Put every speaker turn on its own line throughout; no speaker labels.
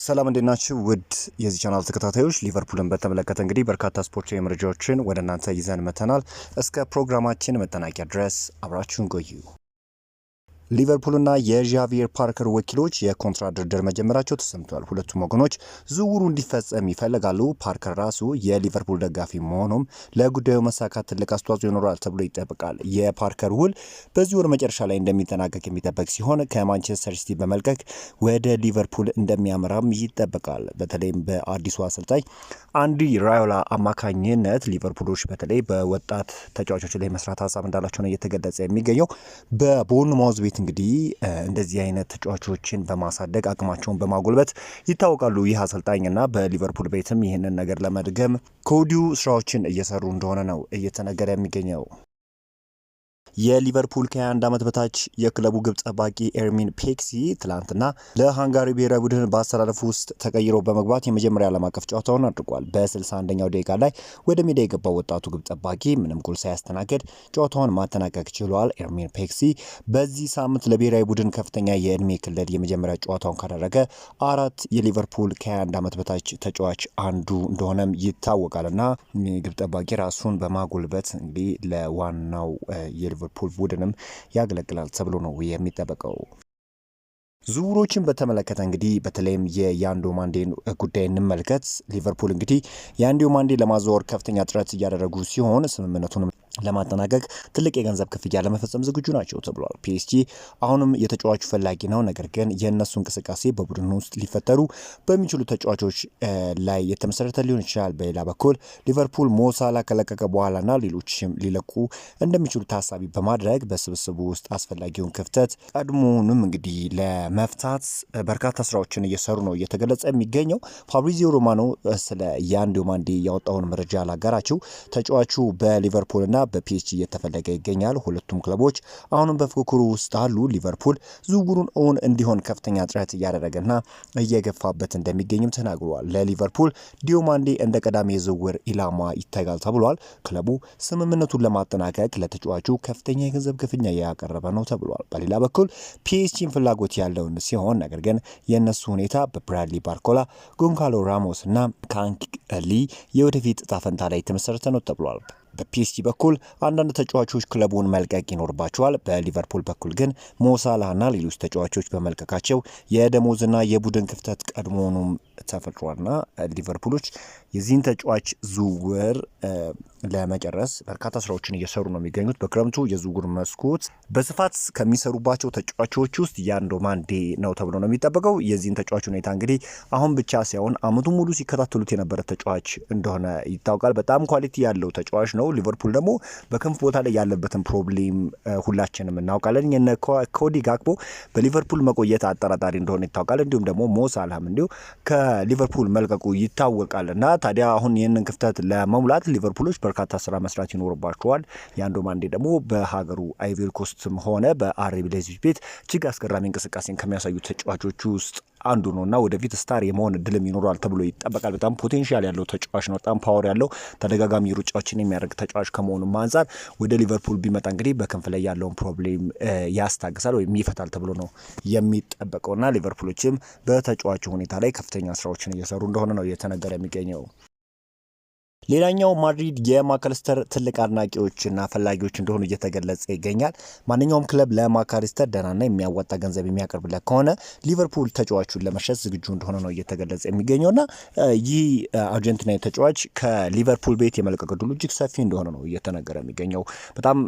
ሰላም እንዴናችሁ ውድ የዚህ ቻናል ተከታታዮች ሊቨርፑልን በተመለከተ እንግዲህ በርካታ ስፖርታዊ መረጃዎችን ወደ እናንተ ይዘን መተናል። እስከ ፕሮግራማችን መጠናቂያ ድረስ አብራችሁን ቆዩ። ሊቨርፑልና የዣቪየር ፓርከር ወኪሎች የኮንትራት ድርድር መጀመራቸው ተሰምቷል። ሁለቱም ወገኖች ዝውውሩ እንዲፈጸም ይፈልጋሉ። ፓርከር ራሱ የሊቨርፑል ደጋፊ መሆኑም ለጉዳዩ መሳካት ትልቅ አስተዋጽኦ ይኖራል ተብሎ ይጠበቃል። የፓርከር ውል በዚህ ወር መጨረሻ ላይ እንደሚጠናቀቅ የሚጠበቅ ሲሆን ከማንቸስተር ሲቲ በመልቀቅ ወደ ሊቨርፑል እንደሚያመራም ይጠበቃል። በተለይም በአዲሱ አሰልጣኝ አንዲ ራዮላ አማካኝነት ሊቨርፑሎች በተለይ በወጣት ተጫዋቾች ላይ መስራት ሀሳብ እንዳላቸው ነው እየተገለጸ የሚገኘው። በቦርንማውዝ ቤት እንግዲህ እንደዚህ አይነት ተጫዋቾችን በማሳደግ አቅማቸውን በማጎልበት ይታወቃሉ። ይህ አሰልጣኝና በሊቨርፑል ቤትም ይህንን ነገር ለመድገም ከወዲሁ ስራዎችን እየሰሩ እንደሆነ ነው እየተነገረ የሚገኘው። የሊቨርፑል ከ21 ዓመት በታች የክለቡ ግብ ጠባቂ ኤርሚን ፔክሲ ትላንትና ለሃንጋሪ ብሔራዊ ቡድን በአሰላለፉ ውስጥ ተቀይሮ በመግባት የመጀመሪያ ዓለም አቀፍ ጨዋታውን አድርጓል። በ61ኛው ደቂቃ ላይ ወደ ሜዳ የገባው ወጣቱ ግብ ጠባቂ ምንም ጎል ሳያስተናግድ ጨዋታውን ማጠናቀቅ ችሏል። ኤርሚን ፔክሲ በዚህ ሳምንት ለብሔራዊ ቡድን ከፍተኛ የእድሜ ክልል የመጀመሪያ ጨዋታውን ካደረገ አራት የሊቨርፑል ከ21 ዓመት በታች ተጫዋች አንዱ እንደሆነም ይታወቃልና ግብ ጠባቂ ራሱን በማጎልበት እንግዲህ ለዋናው ሊቨርፑል ቡድንም ያገለግላል ተብሎ ነው የሚጠበቀው። ዝውውሮችን በተመለከተ እንግዲህ በተለይም የያንዶ ማንዴን ጉዳይ እንመልከት። ሊቨርፑል እንግዲህ ያንዶ ማንዴ ለማዘዋወር ከፍተኛ ጥረት እያደረጉ ሲሆን ስምምነቱንም ለማጠናቀቅ ትልቅ የገንዘብ ክፍያ ለመፈጸም ዝግጁ ናቸው ተብሏል። ፒኤስጂ አሁንም የተጫዋቹ ፈላጊ ነው። ነገር ግን የእነሱ እንቅስቃሴ በቡድኑ ውስጥ ሊፈጠሩ በሚችሉ ተጫዋቾች ላይ የተመሰረተ ሊሆን ይችላል። በሌላ በኩል ሊቨርፑል ሞሳላ ከለቀቀ በኋላና ሌሎችም ሊለቁ እንደሚችሉ ታሳቢ በማድረግ በስብስቡ ውስጥ አስፈላጊውን ክፍተት ቀድሞውንም እንግዲህ ለመፍታት በርካታ ስራዎችን እየሰሩ ነው እየተገለጸ የሚገኘው። ፋብሪዚዮ ሮማኖ ስለ ያንዶ ማንዴ ያወጣውን መረጃ ላጋራችሁ። ተጫዋቹ በሊቨርፑልና በፒኤስጂ እየተፈለገ ይገኛል። ሁለቱም ክለቦች አሁንም በፉክክሩ ውስጥ አሉ። ሊቨርፑል ዝውውሩን እውን እንዲሆን ከፍተኛ ጥረት እያደረገና እየገፋበት እንደሚገኝም ተናግሯል። ለሊቨርፑል ዲዮማንዴ እንደ ቀዳሚ የዝውውር ኢላማ ይታያል ተብሏል። ክለቡ ስምምነቱን ለማጠናቀቅ ለተጫዋቹ ከፍተኛ የገንዘብ ክፍያ ያቀረበ ነው ተብሏል። በሌላ በኩል ፒኤስጂን ፍላጎት ያለውን ሲሆን ነገር ግን የእነሱ ሁኔታ በብራድሊ ባርኮላ፣ ጎንካሎ ራሞስ እና ካንክ ሊ የወደፊት እጣ ፈንታ ላይ የተመሰረተ ነው ተብሏል። በፒኤስጂ በኩል አንዳንድ ተጫዋቾች ክለቡን መልቀቅ ይኖርባቸዋል። በሊቨርፑል በኩል ግን ሞሳላህና ሌሎች ተጫዋቾች በመልቀቃቸው የደሞዝና የቡድን ክፍተት ቀድሞውኑም ተፈጥሯልና ሊቨርፑሎች የዚህን ተጫዋች ዝውውር ለመጨረስ በርካታ ስራዎችን እየሰሩ ነው የሚገኙት። በክረምቱ የዝውውር መስኮት በስፋት ከሚሰሩባቸው ተጫዋቾች ውስጥ ያንዶ ማንዴ ነው ተብሎ ነው የሚጠበቀው። የዚህን ተጫዋች ሁኔታ እንግዲህ አሁን ብቻ ሳይሆን አመቱን ሙሉ ሲከታተሉት የነበረ ተጫዋች እንደሆነ ይታወቃል። በጣም ኳሊቲ ያለው ተጫዋች ነው። ሊቨርፑል ደግሞ በክንፍ ቦታ ላይ ያለበትን ፕሮብሌም ሁላችንም እናውቃለን። የነ ኮዲ ጋክፖ በሊቨርፑል መቆየት አጠራጣሪ እንደሆነ ይታወቃል። እንዲሁም ደግሞ ሞሳላህም እንዲሁ ከሊቨርፑል መልቀቁ ይታወቃል እና ታዲያ አሁን ይህንን ክፍተት ለመሙላት ሊቨርፑሎች በርካታ ስራ መስራት ይኖርባቸዋል። ያንዶ ማንዴ ደግሞ በሀገሩ አይቮሪ ኮስትም ሆነ በአርቢ ሌይፕዚግ ቤት እጅግ አስገራሚ እንቅስቃሴን ከሚያሳዩ ተጫዋቾች ውስጥ አንዱ ነውና ወደፊት ስታር የመሆን እድልም ይኖራል ተብሎ ይጠበቃል። በጣም ፖቴንሻል ያለው ተጫዋች ነው። በጣም ፓወር ያለው ተደጋጋሚ ሩጫዎችን የሚያደርግ ተጫዋች ከመሆኑም አንጻር ወደ ሊቨርፑል ቢመጣ እንግዲህ በክንፍ ላይ ያለውን ፕሮብሌም ያስታግሳል ወይም ይፈታል ተብሎ ነው የሚጠበቀውና ሊቨርፑሎችም በተጫዋቹ ሁኔታ ላይ ከፍተኛ ስራዎችን እየሰሩ እንደሆነ ነው እየተነገረ የሚገኘው። ሌላኛው ማድሪድ የማካሊስተር ትልቅ አድናቂዎችና ፈላጊዎች እንደሆኑ እየተገለጸ ይገኛል። ማንኛውም ክለብ ለማካሊስተር ደህናና የሚያወጣ ገንዘብ የሚያቀርብለት ከሆነ ሊቨርፑል ተጫዋቹን ለመሸጥ ዝግጁ እንደሆነ ነው እየተገለጸ የሚገኘውና ይህ አርጀንቲናዊ ተጫዋች ከሊቨርፑል ቤት የመልቀቅ ዕድሉ እጅግ ሰፊ እንደሆነ ነው እየተነገረ የሚገኘው። በጣም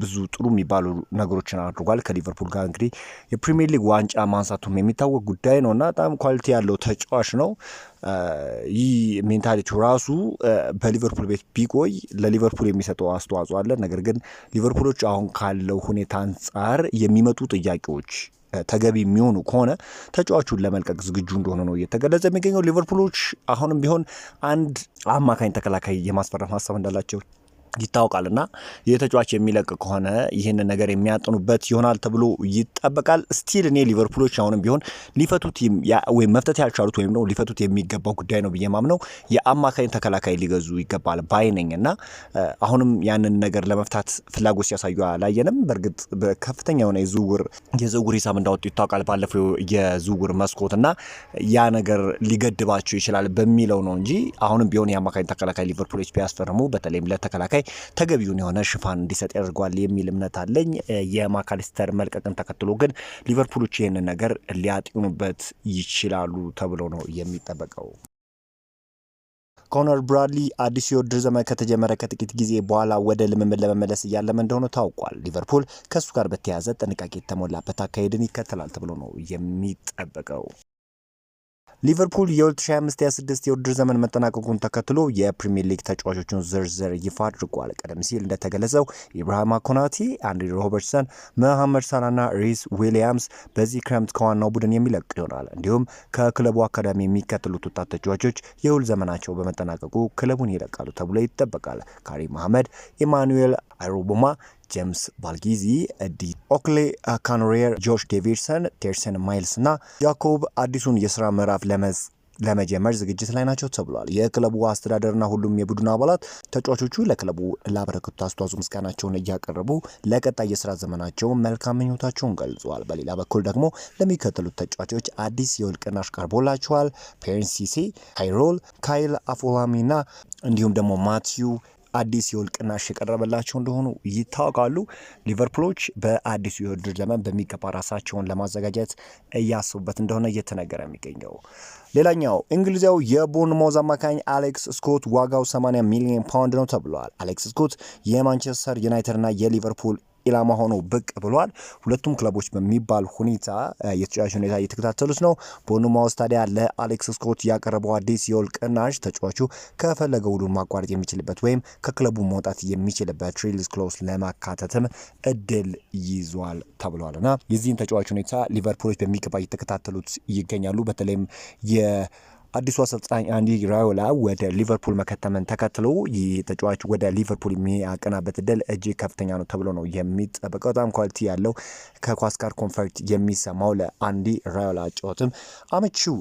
ብዙ ጥሩ የሚባሉ ነገሮችን አድርጓል ከሊቨርፑል ጋር እንግዲህ የፕሪሚየር ሊግ ዋንጫ ማንሳቱም የሚታወቅ ጉዳይ ነውና በጣም ኳሊቲ ያለው ተጫዋች ነው። ይህ ሜንታሊቲው ራሱ በሊቨርፑል ቤት ቢቆይ ለሊቨርፑል የሚሰጠው አስተዋጽኦ አለ። ነገር ግን ሊቨርፑሎች አሁን ካለው ሁኔታ አንጻር የሚመጡ ጥያቄዎች ተገቢ የሚሆኑ ከሆነ ተጫዋቹን ለመልቀቅ ዝግጁ እንደሆነ ነው እየተገለጸ የሚገኘው። ሊቨርፑሎች አሁንም ቢሆን አንድ አማካኝ ተከላካይ የማስፈረም ሀሳብ እንዳላቸው ይታወቃልና የተጫዋች የሚለቅ ከሆነ ይህንን ነገር የሚያጥኑበት ይሆናል ተብሎ ይጠበቃል። ስቲል እኔ ሊቨርፑሎች አሁንም ቢሆን ሊፈቱት ወይም መፍታት ያልቻሉት ወይም ነው ሊፈቱት የሚገባው ጉዳይ ነው ብዬ ማምነው የአማካኝ ተከላካይ ሊገዙ ይገባል ባይነኝና አሁንም ያንን ነገር ለመፍታት ፍላጎት ሲያሳዩ አላየንም። በእርግጥ በከፍተኛ የሆነ የዝውውር ሂሳብ እንዳወጡ ይታወቃል ባለፈው የዝውውር መስኮትና ያ ነገር ሊገድባቸው ይችላል በሚለው ነው እንጂ አሁንም ቢሆን የአማካኝ ተከላካይ ሊቨርፑሎች ቢያስፈርሙ በተለይም ለተከላካይ ተገቢውን የሆነ ሽፋን እንዲሰጥ ያደርጓል የሚል እምነት አለኝ። የማካሊስተር መልቀቅን ተከትሎ ግን ሊቨርፑሎች ይህንን ነገር ሊያጤኑበት ይችላሉ ተብሎ ነው የሚጠበቀው። ኮነር ብራድሊ አዲሱ የውድድር ዘመን ከተጀመረ ከጥቂት ጊዜ በኋላ ወደ ልምምድ ለመመለስ እያለመ እንደሆነ ታውቋል። ሊቨርፑል ከእሱ ጋር በተያያዘ ጥንቃቄ የተሞላበት አካሄድን ይከተላል ተብሎ ነው የሚጠበቀው። ሊቨርፑል የ2025/26 የውድድር ዘመን መጠናቀቁን ተከትሎ የፕሪሚየር ሊግ ተጫዋቾቹን ዝርዝር ይፋ አድርጓል። ቀደም ሲል እንደተገለጸው ኢብራሂማ ኮናቴ፣ አንድሪ ሮበርትሰን፣ መሐመድ ሳላና ሪስ ዊሊያምስ በዚህ ክረምት ከዋናው ቡድን የሚለቅ ይሆናል። እንዲሁም ከክለቡ አካዳሚ የሚከተሉት ወጣት ተጫዋቾች የውል ዘመናቸው በመጠናቀቁ ክለቡን ይለቃሉ ተብሎ ይጠበቃል። ካሪም መሐመድ፣ ኢማኑኤል አይሮቦማ፣ ጄምስ ባልጊዚ፣ ዲ ኦክሌ ካኖሬር፣ ጆሽ ዴቪድሰን፣ ቴርሰን ማይልስ እና ያኮብ አዲሱን የስራ ምዕራፍ ለመጀመር ዝግጅት ላይ ናቸው ተብሏል። የክለቡ አስተዳደርና ሁሉም የቡድን አባላት ተጫዋቾቹ ለክለቡ ላበረከቱት አስተዋጽኦ ምስጋናቸውን እያቀረቡ ለቀጣይ የስራ ዘመናቸው መልካም ምኞታቸውን ገልጸዋል። በሌላ በኩል ደግሞ ለሚከተሉት ተጫዋቾች አዲስ የውል ቅናሽ ቀርቦላቸዋል። ፔሬንሲሴ፣ ካይሮል፣ ካይል አፎላሚና እንዲሁም ደግሞ ማቲዩ አዲስ የውል ቅናሽ የቀረበላቸው እንደሆኑ ይታወቃሉ። ሊቨርፑሎች በአዲሱ የውድድር ዘመን በሚገባ ራሳቸውን ለማዘጋጀት እያሰቡበት እንደሆነ እየተነገረ የሚገኘው ሌላኛው እንግሊዛዊ የቦርንማውዝ አማካኝ አሌክስ ስኮት ዋጋው 80 ሚሊዮን ፓውንድ ነው ተብሏል። አሌክስ ስኮት የማንቸስተር ዩናይትድና የሊቨርፑል ኢላማ ሆኖ ብቅ ብሏል። ሁለቱም ክለቦች በሚባል ሁኔታ የተጫዋች ሁኔታ እየተከታተሉት ነው። ቦርንማውዝ ታዲያ ለአሌክስ ስኮት ያቀረበው አዲስ የውል ቅናሽ ተጫዋቹ ከፈለገ ውሉን ማቋረጥ የሚችልበት ወይም ከክለቡ መውጣት የሚችልበት ሪሊዝ ክሎዝ ለማካተትም እድል ይዟል ተብሏልና የዚህን ተጫዋች ሁኔታ ሊቨርፑሎች በሚገባ እየተከታተሉት ይገኛሉ። በተለይም አዲሱ አሰልጣኝ አንዲ ራዮላ ወደ ሊቨርፑል መከተመን ተከትሎ ተጫዋች ወደ ሊቨርፑል የሚያቀናበት እድል እጅግ ከፍተኛ ነው ተብሎ ነው የሚጠበቀው። በጣም ኳሊቲ ያለው ከኳስ ጋር ኮንፈርት የሚሰማው ለአንዲ ራዮላ ጨዋታም አመቺው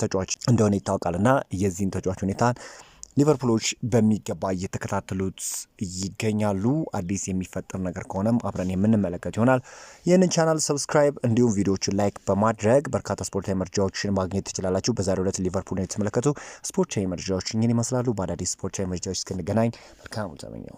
ተጫዋች እንደሆነ ይታወቃልና የዚህን ተጫዋች ሁኔታ ሊቨርፑሎች በሚገባ እየተከታተሉት ይገኛሉ። አዲስ የሚፈጠር ነገር ከሆነም አብረን የምንመለከት ይሆናል። ይህንን ቻናል ሰብስክራይብ እንዲሁም ቪዲዮዎችን ላይክ በማድረግ በርካታ ስፖርታዊ መረጃዎችን ማግኘት ትችላላችሁ። በዛሬው ዕለት ሊቨርፑልን የተመለከቱ ስፖርታዊ መረጃዎች ይህን ይመስላሉ። በአዳዲስ ስፖርታዊ መረጃዎች እስክንገናኝ መልካም ተመኘው።